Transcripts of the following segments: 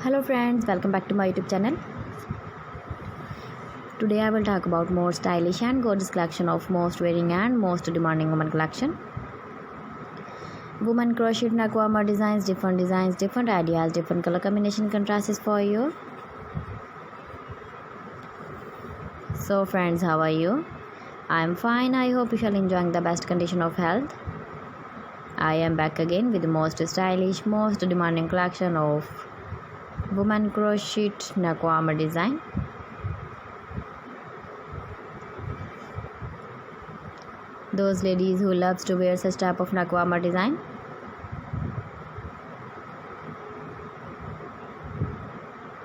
Hello friends, welcome back to my YouTube channel. Today I will talk about more stylish and gorgeous collection of most wearing and most demanding women collection. Women crochet nakwama designs, different ideas, different color combination contrasts for you. So friends, how are you? I am fine. I hope you shall enjoying the best condition of health. I am back again with the most stylish, most demanding collection of women crochet nakwama design. Those ladies who loves to wear such type of nakwama design.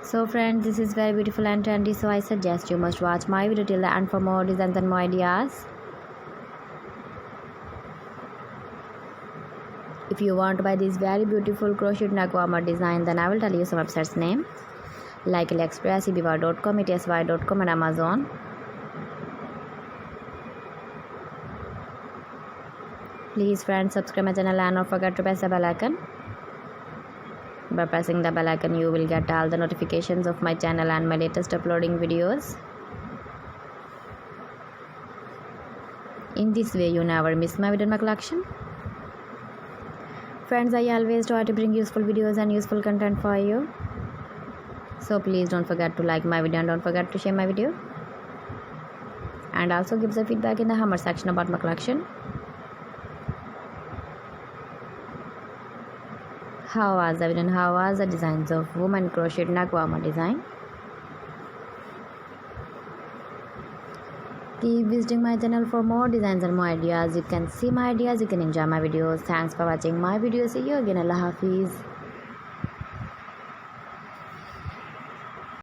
So friends, this is very beautiful and trendy, so I suggest you must watch my video till the end for more designs and more ideas. If you want to buy this very beautiful crochet nakwama design, then I will tell you some websites name like AliExpress, eBay.com, ETSY.com and Amazon. Please friends, subscribe my channel and don't forget to press the bell icon. By pressing the bell icon, you will get all the notifications of my channel and my latest uploading videos. In this way, you never miss my video in my collection. Friends, I always try to bring useful videos and useful content for you. So please don't forget to like my video and don't forget to share my video. And also give the feedback in the comment section about my collection. How was the video and how was the designs of women crochet nakwama design? Keep visiting my channel for more designs and more ideas. You can see my ideas, you can enjoy my videos. Thanks for watching my videos. See you again. Allah Hafiz.